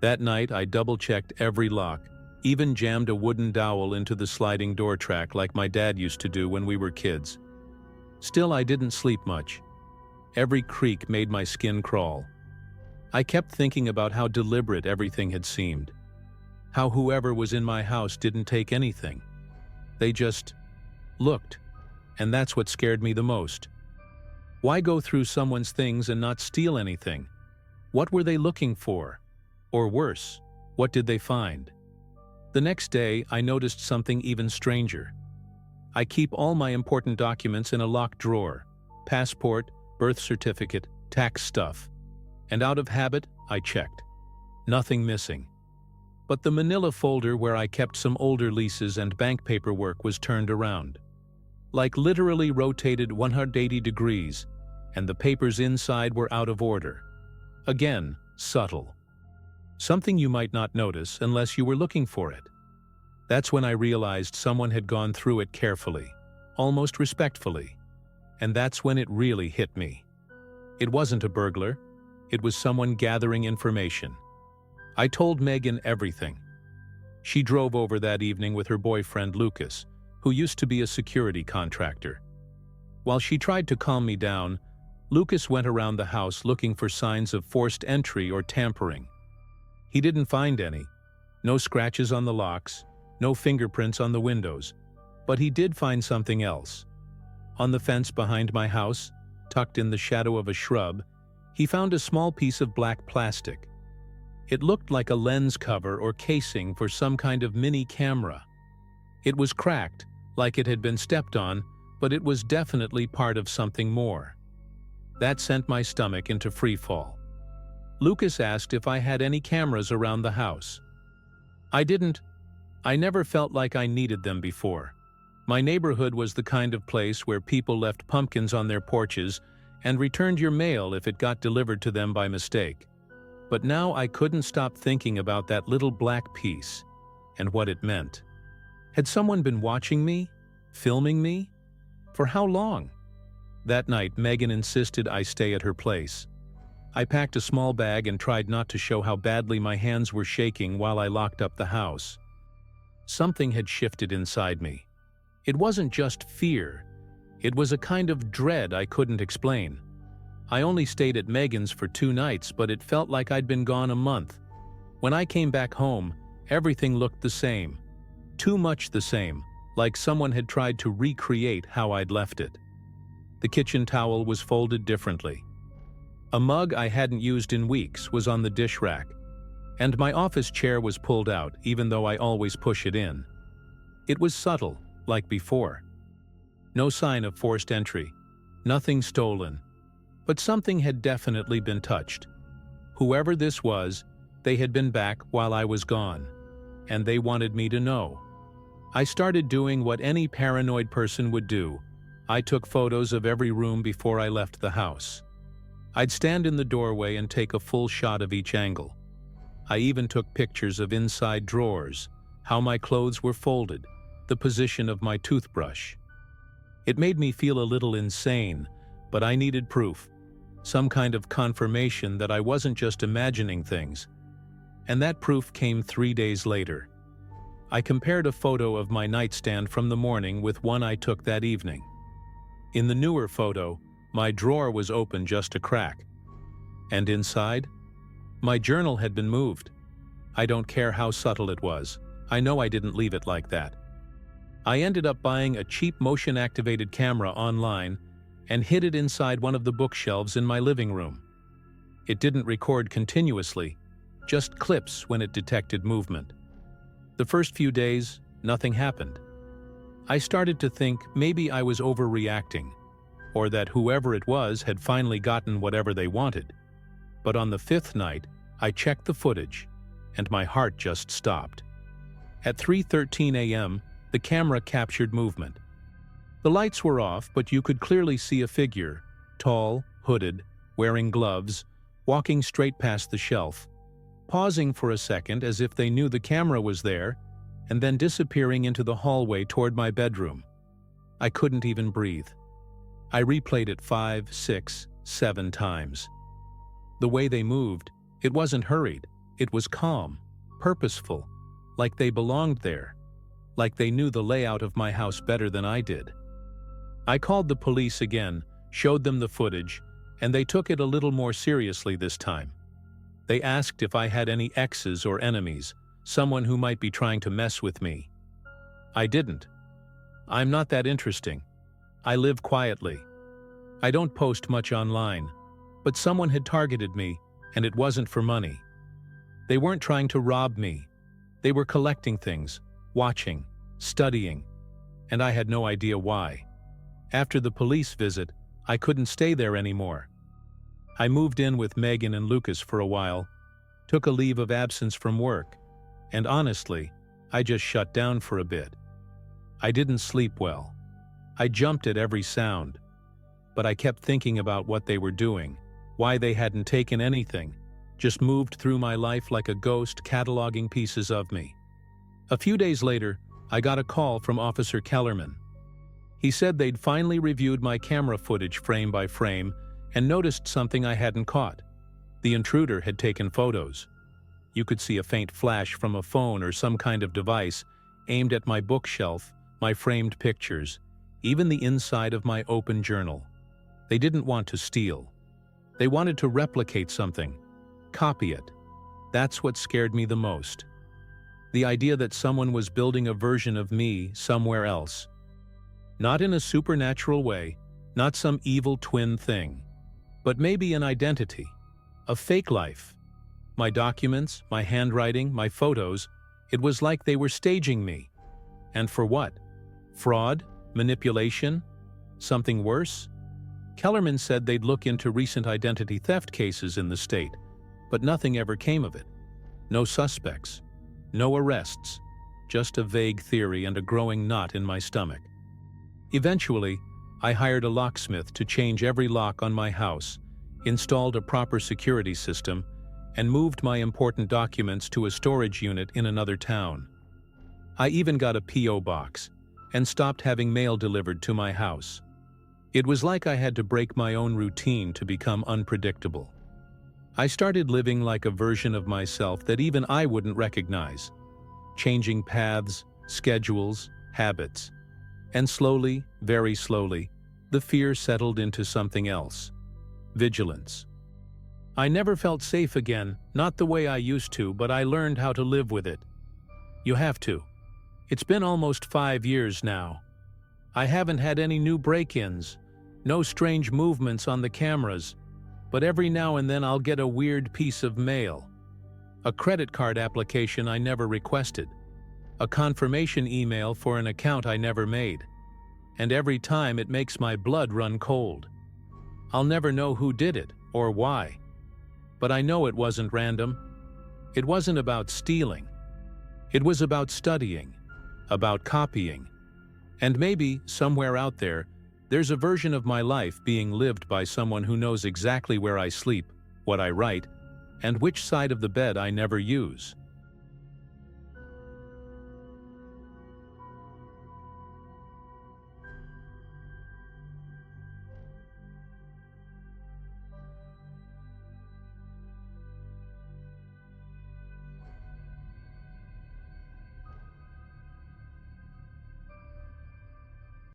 That night, I double-checked every lock, even jammed a wooden dowel into the sliding door track like my dad used to do when we were kids. Still, I didn't sleep much. Every creak made my skin crawl. I kept thinking about how deliberate everything had seemed. How whoever was in my house didn't take anything. They just looked, and that's what scared me the most. Why go through someone's things and not steal anything? What were they looking for? Or worse, what did they find? The next day, I noticed something even stranger. I keep all my important documents in a locked drawer: passport, birth certificate, tax stuff. And out of habit, I checked. Nothing missing. But the manila folder where I kept some older leases and bank paperwork was turned around. Like literally rotated 180 degrees, and the papers inside were out of order. Again, subtle. Something you might not notice unless you were looking for it. That's when I realized someone had gone through it carefully, almost respectfully. And that's when it really hit me. It wasn't a burglar. It was someone gathering information. I told Megan everything. She drove over that evening with her boyfriend Lucas, who used to be a security contractor. While she tried to calm me down, Lucas went around the house looking for signs of forced entry or tampering. He didn't find any. No scratches on the locks, no fingerprints on the windows, but he did find something else. On the fence behind my house, tucked in the shadow of a shrub, he found a small piece of black plastic. It looked like a lens cover or casing for some kind of mini camera. It was cracked, like it had been stepped on, but it was definitely part of something more. That sent my stomach into free fall. Lucas asked if I had any cameras around the house. I didn't. I never felt like I needed them before. My neighborhood was the kind of place where people left pumpkins on their porches and returned your mail if it got delivered to them by mistake. But now I couldn't stop thinking about that little black piece and what it meant. Had someone been watching me? Filming me? For how long? That night, Megan insisted I stay at her place. I packed a small bag and tried not to show how badly my hands were shaking while I locked up the house. Something had shifted inside me. It wasn't just fear. It was a kind of dread I couldn't explain. I only stayed at Megan's for 2 nights, but it felt like I'd been gone a month. When I came back home, everything looked the same. Too much the same, like someone had tried to recreate how I'd left it. The kitchen towel was folded differently. A mug I hadn't used in weeks was on the dish rack, and my office chair was pulled out, even though I always push it in. It was subtle, like before. No sign of forced entry, nothing stolen, but something had definitely been touched. Whoever this was, they had been back while I was gone, and they wanted me to know. I started doing what any paranoid person would do. I took photos of every room before I left the house. I'd stand in the doorway and take a full shot of each angle. I even took pictures of inside drawers, how my clothes were folded, the position of my toothbrush. It made me feel a little insane, but I needed proof, some kind of confirmation that I wasn't just imagining things. And that proof came 3 days later. I compared a photo of my nightstand from the morning with one I took that evening. In the newer photo, my drawer was open just a crack. And inside, my journal had been moved. I don't care how subtle it was. I know I didn't leave it like that. I ended up buying a cheap motion-activated camera online and hid it inside one of the bookshelves in my living room. It didn't record continuously, just clips when it detected movement. The first few days, nothing happened. I started to think maybe I was overreacting, or that whoever it was had finally gotten whatever they wanted. But on the 5th night, I checked the footage, and my heart just stopped. At 3:13 a.m., the camera captured movement. The lights were off, but you could clearly see a figure, tall, hooded, wearing gloves, walking straight past the shelf, pausing for a second as if they knew the camera was there, and then disappearing into the hallway toward my bedroom. I couldn't even breathe. I replayed it 5, 6, 7 times. The way they moved, it wasn't hurried, it was calm, purposeful, like they belonged there, like they knew the layout of my house better than I did. I called the police again, showed them the footage, and they took it a little more seriously this time. They asked if I had any exes or enemies, someone who might be trying to mess with me. I didn't. I'm not that interesting. I live quietly. I don't post much online, but someone had targeted me, and it wasn't for money. They weren't trying to rob me. They were collecting things, watching, studying, and I had no idea why. After the police visit, I couldn't stay there anymore. I moved in with Megan and Lucas for a while, took a leave of absence from work, and honestly, I just shut down for a bit. I didn't sleep well. I jumped at every sound, but I kept thinking about what they were doing, why they hadn't taken anything, just moved through my life like a ghost cataloging pieces of me. A few days later, I got a call from Officer Kellerman. He said they'd finally reviewed my camera footage frame by frame and noticed something I hadn't caught. The intruder had taken photos. You could see a faint flash from a phone or some kind of device aimed at my bookshelf, my framed pictures, even the inside of my open journal. They didn't want to steal. They wanted to replicate something, copy it. That's what scared me the most. The idea that someone was building a version of me somewhere else. Not in a supernatural way, not some evil twin thing, but maybe an identity, a fake life. My documents, my handwriting, my photos, it was like they were staging me. And for what? Fraud? Manipulation? Something worse? Kellerman said they'd look into recent identity theft cases in the state, but nothing ever came of it. No suspects, no arrests, just a vague theory and a growing knot in my stomach. Eventually, I hired a locksmith to change every lock on my house, installed a proper security system, and moved my important documents to a storage unit in another town. I even got a P.O. box and stopped having mail delivered to my house. It was like I had to break my own routine to become unpredictable. I started living like a version of myself that even I wouldn't recognize, changing paths, schedules, habits. And slowly, very slowly, the fear settled into something else. Vigilance. I never felt safe again, not the way I used to, but I learned how to live with it. You have to. It's been almost 5 years now. I haven't had any new break-ins, no strange movements on the cameras, but every now and then I'll get a weird piece of mail. A credit card application I never requested. A confirmation email for an account I never made. And every time it makes my blood run cold. I'll never know who did it or why. But I know it wasn't random. It wasn't about stealing. It was about studying, about copying. And maybe, somewhere out there, there's a version of my life being lived by someone who knows exactly where I sleep, what I write, and which side of the bed I never use.